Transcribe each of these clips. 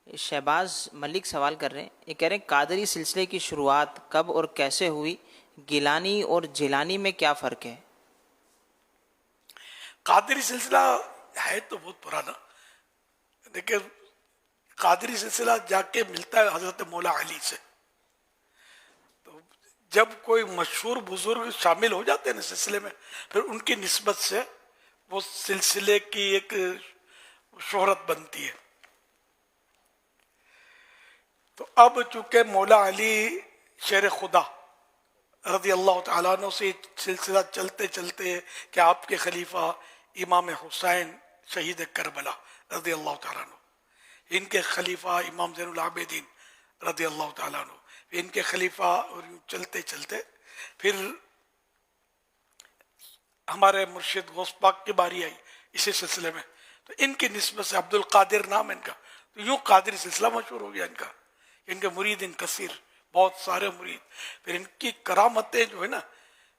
شہباز ملک سوال کر رہے ہیں، یہ کہہ رہے ہیں قادری سلسلے کی شروعات کب اور کیسے ہوئی؟ گیلانی اور جیلانی میں کیا فرق ہے؟ قادری سلسلہ ہے تو بہت پرانا، لیکن قادری سلسلہ جا کے ملتا ہے حضرت مولا علی سے. تو جب کوئی مشہور بزرگ شامل ہو جاتے ہیں نا سلسلے میں، پھر ان کی نسبت سے وہ سلسلے کی ایک شہرت بنتی ہے. تو اب چونکہ مولا علی شیر خدا رضی اللہ تعالیٰ عنہ سے سلسلہ چلتے چلتے کہ آپ کے خلیفہ امام حسین شہید کربلا رضی اللہ تعالیٰ عنہ، ان کے خلیفہ امام زین العابدین رضی اللہ تعالیٰ عنہ، ان کے خلیفہ، اور چلتے چلتے پھر ہمارے مرشد غوث پاک کی باری آئی اسی سلسلے میں. تو ان کی نسبت سے عبد القادر نام ان کا، تو یوں قادری سلسلہ مشہور ہو گیا ان کا. ان کے مرید ان کثیر، بہت سارے مرید. پھر ان کی کرامتیں جو ہے نا،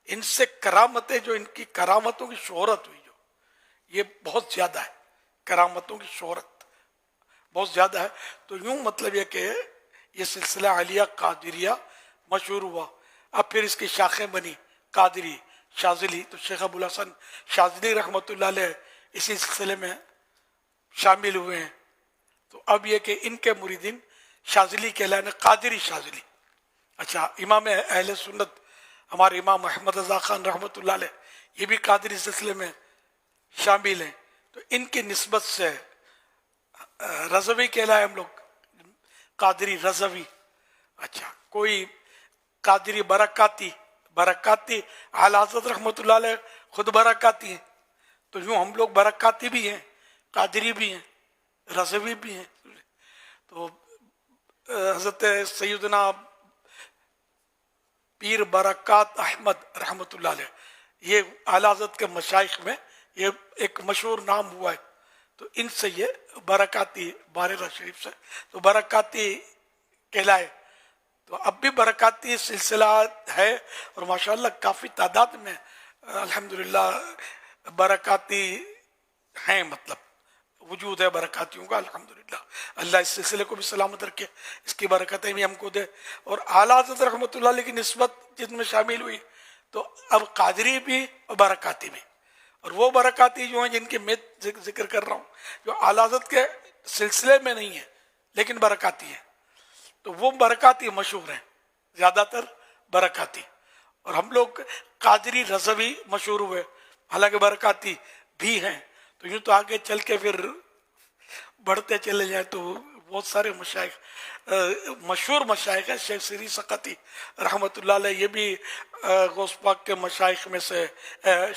ان سے کرامتیں جو ان کی کرامتوں کی شہرت ہوئی، جو یہ بہت زیادہ ہے، کرامتوں کی شہرت بہت زیادہ ہے. تو یوں مطلب یہ کہ یہ سلسلہ عالیہ قادریہ مشہور ہوا. اب پھر اس کی شاخیں بنی قادری، شاذلی. تو شیخ ابو الحسن شاذلی رحمۃ اللہ علیہ اسی سلسلے میں شامل ہوئے ہیں. تو اب یہ کہ ان کے مریدین شاذلی کہلانے، قادری شاذلی. اچھا، امام اہل سنت ہمارے امام محمد رضا خان رحمۃ اللہ علیہ یہ بھی قادری سلسلے میں شامل ہیں. تو ان کی نسبت سے رضوی کہلائے ہم لوگ، قادری رضوی. اچھا، کوئی قادری برکاتی، برکاتی اعلیٰ حضرت رحمۃ اللہ علیہ خود برکاتی ہیں. تو یوں ہم لوگ برکاتی بھی ہیں، قادری بھی ہیں، رضوی بھی ہیں. تو حضرت سیدنا پیر برکات احمد رحمۃ اللہ علیہ، یہ اعلیٰ حضرت کے مشائخ میں یہ ایک مشہور نام ہوا ہے. تو ان سے یہ برکاتی، بارہ شریف سے تو برکاتی کہلائے. تو اب بھی برکاتی سلسلہ ہے، اور ماشاءاللہ کافی تعداد میں الحمدللہ برکاتی ہیں، مطلب وجود ہے برکاتیوں کا الحمدللہ. اللہ اس سلسلے کو بھی سلامت رکھے، اس کی برکتیں بھی ہم کو دے. اور اعلیٰ حضرت رحمۃ اللہ علیہ کی نسبت جن میں شامل ہوئی، تو اب قادری بھی اور برکاتی بھی. اور وہ برکاتی جو ہیں جن کی میں ذکر کر رہا ہوں، جو اعلیٰ حضرت کے سلسلے میں نہیں ہیں لیکن برکاتی ہیں، تو وہ برکاتی مشہور ہیں، زیادہ تر برکاتی. اور ہم لوگ قادری رضوی مشہور ہوئے، حالانکہ برکاتی بھی ہیں. تو یوں تو آگے چل کے پھر بڑھتے چلے جائیں تو بہت سارے مشائخ، مشہور مشائخ ہیں. شیخ سری سقطی رحمۃ اللہ علیہ، یہ بھی غوث پاک کے مشائخ میں سے.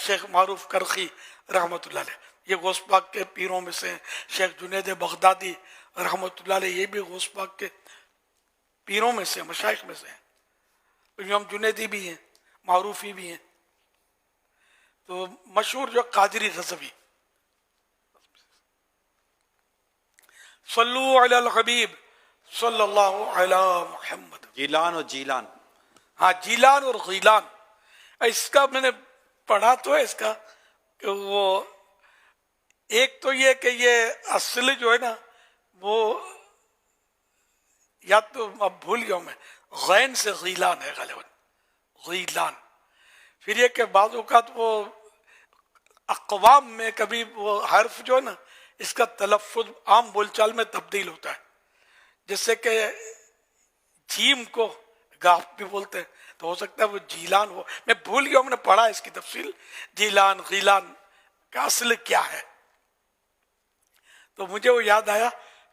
شیخ معروف کرخی رحمۃ اللہ علیہ، یہ غوث پاک کے پیروں میں سے ہیں. شیخ جنید بغدادی رحمۃ اللہ علیہ، یہ بھی غوث پاک کے پیروں میں سے، مشائخ میں سے ہیں. ہم جنیدی بھی ہیں، معروفی بھی ہیں. تو مشہور جو قادری رضوی. صلو علی الحبیب صلی اللہ علی محمد. جیلان اور جیلان، ہاں، جیلان اور غیلان. اس کا میں نے پڑھا تو ہے، اس کا کہ وہ ایک تو یہ کہ یہ اصل جو ہے نا، وہ یا تو اب بھول گیا میں، غین سے غیلان ہے غالباً، غیلان. پھر یہ کہ بعض اوقات وہ اقوام میں کبھی وہ حرف جو ہے نا، اس کا تلفظ عام بول چال میں تبدیل ہوتا ہے. جیسے کہ جیم کو گاف بھی بولتے ہیں، تو ہو سکتا ہے وہ جیلان ہو. میں بھول گیا، میں نے پڑھا اس کی تفصیل، جیلان غیلان کا اصل کیا ہے. تو مجھے وہ یاد آیا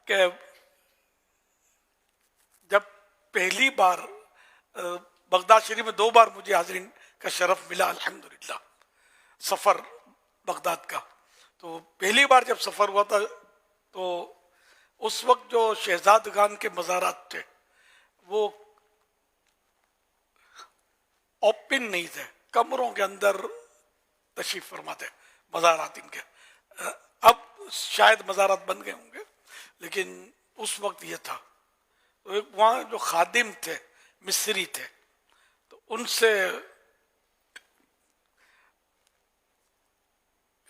کہ جب پہلی بار بغداد شریف میں 2 بار مجھے حاضرین کا شرف ملا الحمدللہ، سفر بغداد کا. تو پہلی بار جب سفر ہوا تھا، تو اس وقت جو شہزادگان کے مزارات تھے وہ اوپن نہیں تھے، کمروں کے اندر تشریف فرما تھے مزارات ان کے. اب شاید مزارات بن گئے ہوں گے، لیکن اس وقت یہ تھا. تو ایک وہاں جو خادم تھے، مصری تھے، تو ان سے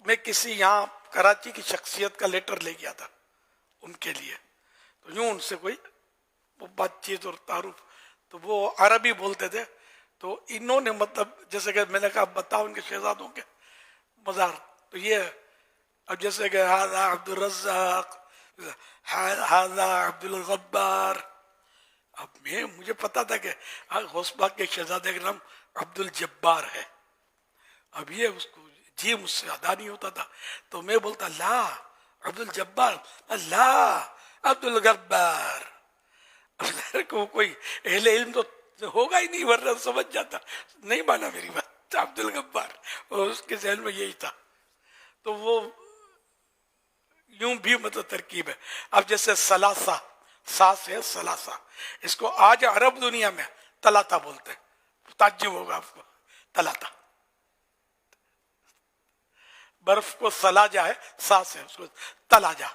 میں کسی یہاں کراچی کی شخصیت کا لیٹر لے گیا تھا ان کے لیے. تو یوں ان سے کوئی بات چیت اور تعارف، تو وہ عربی بولتے تھے، تو انہوں نے مطلب جیسے کہ میں نے کہا بتاؤ ان کے شہزادوں کے مزار، تو یہ اب جیسے کہ ہاذا عبد الرزاق، ہاذا عبد الغبار، اب مجھے پتا تھا کہ غوث پاک کے شہزادے کا نام عبد الجبار ہے، اب یہ اس کو جی مجھ سے ادا نہیں ہوتا تھا، تو میں بولتا لا عبد الجبار، لا عبد الغبار، کو کوئی اہل علم تو ہوگا ہی نہیں ورنہ سمجھ جاتا، نہیں مانا میری بات، عبد الغبار، اور اس کے ذہن میں یہی تھا، تو وہ یوں بھی مطلب ترکیب ہے۔ اب جیسے سلاسہ، سا سے سلاسہ، اس کو آج عرب دنیا میں تلاتا بولتے ہیں، تعجب ہوگا آپ کو، تلاتا، برف کو سلاجا ہے سا سے، اس کو تلاجا،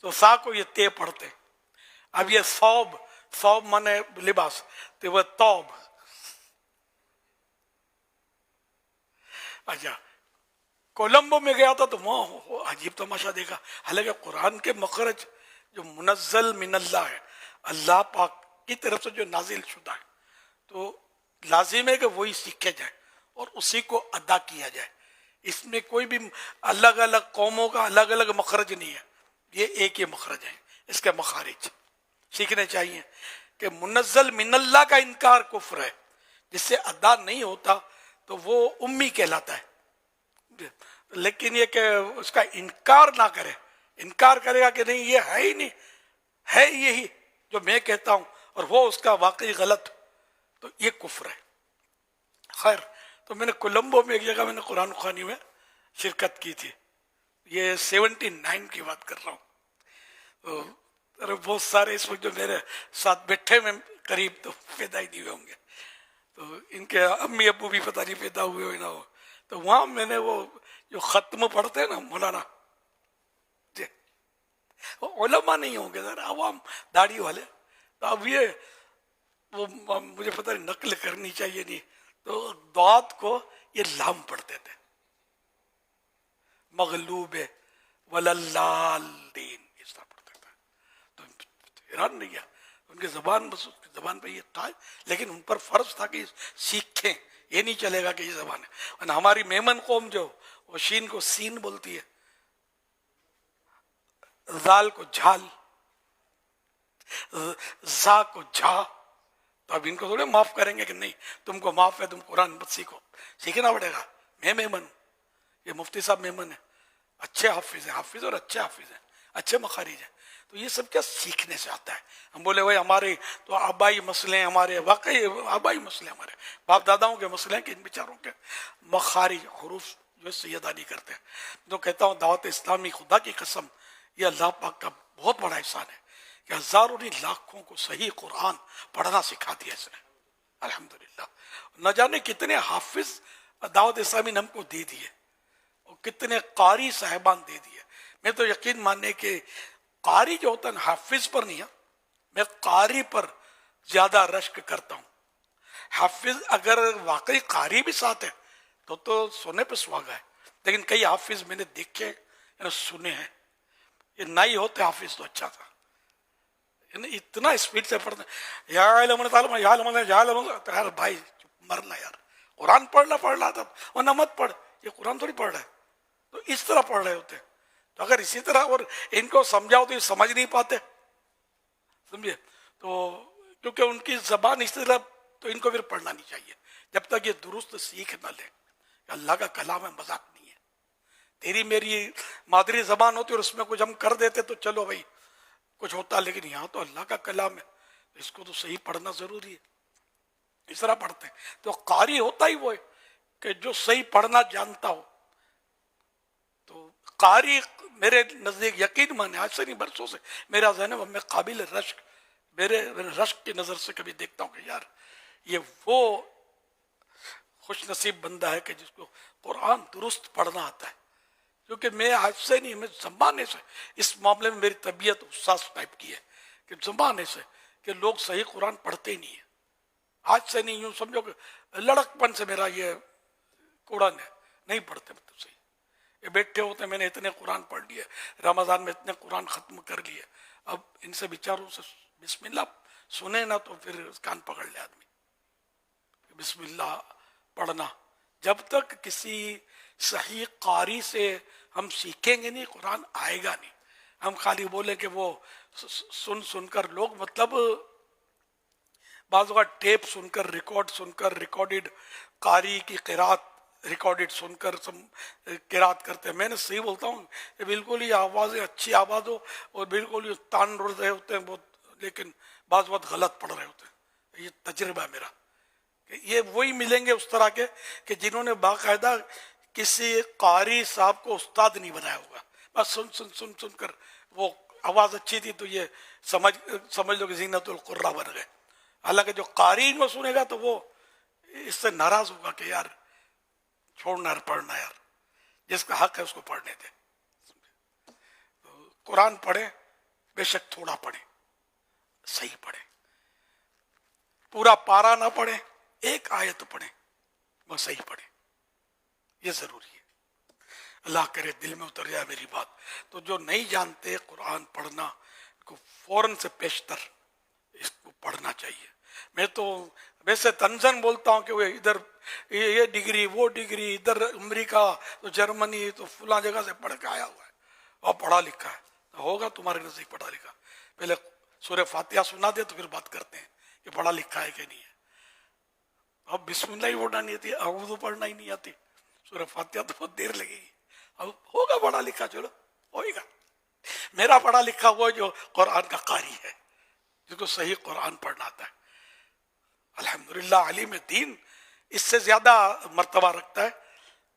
تو سا کو یہ تے پڑھتے، اب یہ ثوب، ثوب مانے لباس، تو وہ توب، اچھا کولمبو میں گیا تھا تو وہاں عجیب تماشا دیکھا، حالانکہ قرآن کے مخرج جو منزل من اللہ ہے، اللہ پاک کی طرف سے جو نازل شدہ ہے، تو لازم ہے کہ وہی سیکھے جائے اور اسی کو ادا کیا جائے، اس میں کوئی بھی الگ الگ قوموں کا الگ الگ مخرج نہیں ہے، یہ ایک ہی مخرج ہے، اس کے مخارج سیکھنے چاہیے کہ منزل من اللہ کا انکار کفر ہے، جس سے ادا نہیں ہوتا تو وہ امی کہلاتا ہے، لیکن یہ کہ اس کا انکار نہ کرے، انکار کرے گا کہ نہیں یہ ہے ہی نہیں، ہے یہی جو میں کہتا ہوں اور وہ اس کا واقعی غلط، تو یہ کفر ہے۔ خیر، تو میں نے کولمبو میں ایک جگہ میں نے قرآن خوانی میں شرکت کی تھی، یہ 79 کی بات کر رہا ہوں، تو بہت سارے اس وقت جو میرے ساتھ بیٹھے میں قریب تو پیدا ہی نہیں ہوئے ہوں گے، تو ان کے امی ابو بھی پتہ نہیں پیدا ہوئے ہوئے نہ ہو، تو وہاں میں نے وہ جو ختم پڑھتے ہیں نا مولانا جی، وہ علماء نہیں ہوں گے ذرا عوام داڑھی والے، تو اب یہ وہ مجھے پتہ نہیں نقل کرنی چاہیے نہیں، تو دعات کو یہ لام پڑھتے تھے، مغلوب وللالدین، اس طرح پڑھتے تھے، تو حیران نہیں گیا ان کی زبان، بس اس کی زبان پہ یہ تھا، لیکن ان پر فرض تھا کہ سیکھیں، یہ نہیں چلے گا کہ یہ زبان ہے، اور ہماری میمن قوم جو وہ شین کو سین بولتی ہے، زال کو جھال، زا کو جھا، تو اب ان کو تھوڑے معاف کریں گے کہ نہیں تم کو معاف ہے، تم قرآن مت سیکھو، سیکھنا پڑے گا، میں میمن ہوں، یہ مفتی صاحب میمن ہے، اچھے حافظ ہیں، حافظ اور اچھے حافظ ہیں، اچھے مخارج ہیں، تو یہ سب کیا سیکھنے سے آتا ہے۔ ہم بولے بھائی ہمارے تو آبائی مسئلے ہیں، ہمارے واقعی آبائی مسئلے، ہمارے باپ داداؤں کے مسئلے ہیں کہ ان بیچاروں کے مخارج حروف جو ہے ادا نہیں کرتے ہیں۔ تو کہتا ہوں دعوت اسلامی خدا کی قسم یہ اللہ پاک کا بہت بڑا احسان ہے کہ ہزاروں نہیں لاکھوں کو صحیح قرآن پڑھنا سکھا دیا اس نے، الحمدللہ، نہ جانے کتنے حافظ دعوت اسلامی نے ہم کو دے دیے اور کتنے قاری صاحبان دے دیے۔ میں تو یقین ماننے کہ قاری جو ہوتا ہے حافظ پر نہیں ہے، میں قاری پر زیادہ رشک کرتا ہوں، حافظ اگر واقعی قاری بھی ساتھ ہے تو سونے پہ سواگا ہے، لیکن کئی حافظ میں نے دیکھے سنے ہیں، یہ نہ ہی ہوتے حافظ تو اچھا تھا، اتنا اسپیڈ سے پڑھتے ہیں یا علم تعالیٰ یا علم یا علم، تو یار بھائی مرنا یار، قرآن پڑھنا پڑھ رہا تھا ورنہ مت پڑھ، یہ قرآن تھوڑی پڑھ رہا ہے، تو اس طرح پڑھ رہے ہوتے، تو اگر اسی طرح اور ان کو سمجھاؤ تو یہ سمجھ نہیں پاتے، سمجھے، تو کیونکہ ان کی زبان اس طرح، تو ان کو پھر پڑھنا نہیں چاہیے جب تک یہ درست سیکھ نہ لے، اللہ کا کلام ہے، مذاق نہیں ہے، تیری میری مادری زبان ہوتی اور اس میں کچھ ہم کر دیتے تو چلو بھائی کچھ ہوتا، لیکن یہاں تو اللہ کا کلام ہے، اس کو تو صحیح پڑھنا ضروری ہے، اس طرح پڑھتے ہیں۔ تو قاری ہوتا ہی وہ ہے کہ جو صحیح پڑھنا جانتا ہو، تو قاری میرے نزدیک یقین مانے آج سے نہیں برسوں سے میرا ذہن ہے، میں قابل رشک، میرے رشک کی نظر سے کبھی دیکھتا ہوں کہ یار یہ وہ خوش نصیب بندہ ہے کہ جس کو قرآن درست پڑھنا آتا ہے، کیونکہ میں آج سے نہیں، میں زمانے سے اس معاملے میں میری طبیعت حساس ٹائپ کی ہے کہ زمانے سے کہ لوگ صحیح قرآن پڑھتے ہی نہیں ہیں، آج سے نہیں، یوں سمجھو کہ لڑک پن سے میرا یہ کوڑن ہے، نہیں پڑھتے مطلب صحیح، یہ بیٹھے ہوتے ہیں، میں نے اتنے قرآن پڑھ لیے، رمضان میں اتنے قرآن ختم کر لیے، اب ان سے بیچاروں سے بسم اللہ سنے نا تو پھر کان پکڑ لے آدمی. بسم اللہ پڑھنا، جب تک کسی صحیح قاری سے ہم سیکھیں گے نہیں قرآن آئے گا نہیں. ہم خالی بولیں کہ وہ سن کر لوگ، مطلب بعض اوقات ٹیپ سن کر، ریکارڈ سن کر، ریکارڈڈ قاری کی قرات ریکارڈڈ سن کر قرات کرتے ہیں. میں نے صحیح بولتا ہوں، یہ بالکل ہی آوازیں اچھی آواز ہو اور بالکل ہی تان رڑ رہے ہوتے ہیں بہت، لیکن بعض وقت غلط پڑھ رہے ہوتے ہیں. یہ تجربہ ہے میرا کہ یہ وہی ملیں گے اس طرح کے کہ جنہوں نے باقاعدہ کسی قاری صاحب کو استاد نہیں بنایا ہوگا، بس سن سن سن سن کر وہ آواز اچھی تھی تو یہ سمجھ لو کہ زینت القرہ بن گئے. حالانکہ جو قاری کو سنے گا تو وہ اس سے ناراض ہوگا کہ یار چھوڑنا پڑھنا، یار جس کا حق ہے اس کو پڑھنے دے. قرآن پڑھیں، بے شک تھوڑا پڑھیں، صحیح پڑھیں، پورا پارا نہ پڑھیں، ایک آیت پڑھیں، وہ صحیح پڑھیں، یہ ضروری ہے. اللہ کرے دل میں اتر جائے میری بات. تو جو نہیں جانتے قرآن پڑھنا کو فوراً سے پیشتر اس کو پڑھنا چاہیے. میں تو ویسے تنزن بولتا ہوں کہ وہ ادھر یہ ڈگری وہ ڈگری، ادھر امریکہ تو جرمنی تو فلاں جگہ سے پڑھ کے آیا ہوا ہے اور پڑھا لکھا ہے. ہوگا تمہارے نزدیک پڑھا لکھا؟ پہلے سورہ فاتحہ سنا دے تو پھر بات کرتے ہیں کہ پڑھا لکھا ہے کہ نہیں ہے. اب بسم اللہ ہی پڑھنا نہیں آتی، اعوذ پڑھنا ہی نہیں آتی، سورہ فاتحہ تو بہت دیر لگے گی. اب ہوگا پڑھا لکھا، چلو ہوئے گا. میرا پڑھا لکھا وہ جو قرآن کا قاری ہے، جس کو صحیح قرآن پڑھنا آتا ہے. الحمدللہ عالم دین اس سے زیادہ مرتبہ رکھتا ہے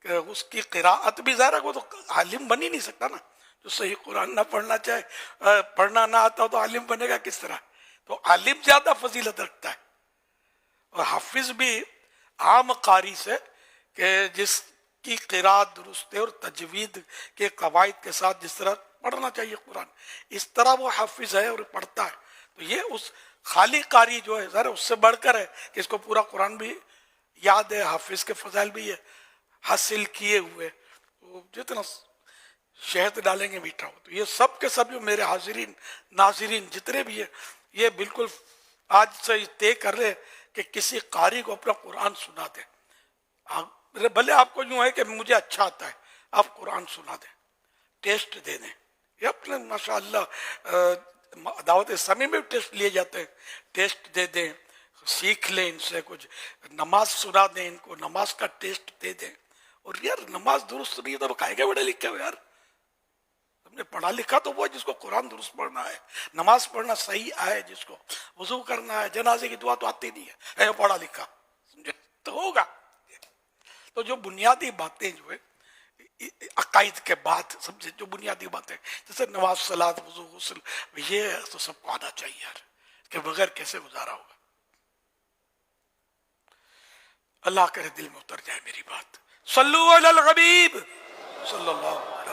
کہ اس کی قراءت بھی ظاہر ہے، وہ تو عالم بن ہی نہیں سکتا نا. جو صحیح قرآن نہ پڑھنا چاہے، پڑھنا نہ آتا ہو تو عالم بنے گا کس طرح؟ تو عالم زیادہ فضیلت رکھتا ہے. اور حافظ بھی عام قاری سے کہ جس کی قراءت درست ہے اور تجوید کے قواعد کے ساتھ جس طرح پڑھنا چاہیے قرآن، اس طرح وہ حافظ ہے اور پڑھتا ہے. تو یہ اس خالی قاری جو ہے ذرا اس سے بڑھ کر ہے کہ اس کو پورا قرآن بھی یاد ہے، حافظ کے فضائل بھی ہے حاصل کیے ہوئے. تو جتنا شہد ڈالیں گے میٹھا ہو. تو یہ سب کے سب جو میرے حاضرین ناظرین جتنے بھی ہیں، یہ بالکل آج سے طے کر لے کہ کسی قاری کو اپنا قرآن سنا دیں. بھلے آپ کو یوں ہے کہ مجھے اچھا آتا ہے، آپ قرآن سنا دیں، ٹیسٹ دے دیں. یہ اپنے ماشاءاللہ دعوت اسلامی میں بھی ٹیسٹ لیے جاتے ہیں، ٹیسٹ دے دیں، سیکھ لیں ان سے کچھ. نماز سنا دیں ان کو، نماز کا ٹیسٹ دے دیں. اور یار نماز درست نہیں ہے تو کہے گا بڑے لکھے ہو یار. ہم نے پڑھا لکھا تو وہ جس کو قرآن درست پڑھنا ہے، نماز پڑھنا صحیح آئے، جس کو وضو کرنا ہے، جنازے کی دعا تو آتی نہیں ہے، پڑھا لکھا سمجھے تو ہوگا. تو جو بنیادی باتیں جو ہے عقائد کے بعد سمجھے، جو بنیادی باتیں جیسے نماز، صلاۃ، وضو، غسل، یہ تو سب کو آنا چاہیے یار، کہ بغیر کیسے گزارا ہوگا. اللہ کرے دل میں اتر جائے میری بات. صلو علی الحبیب صلی اللہ علیہ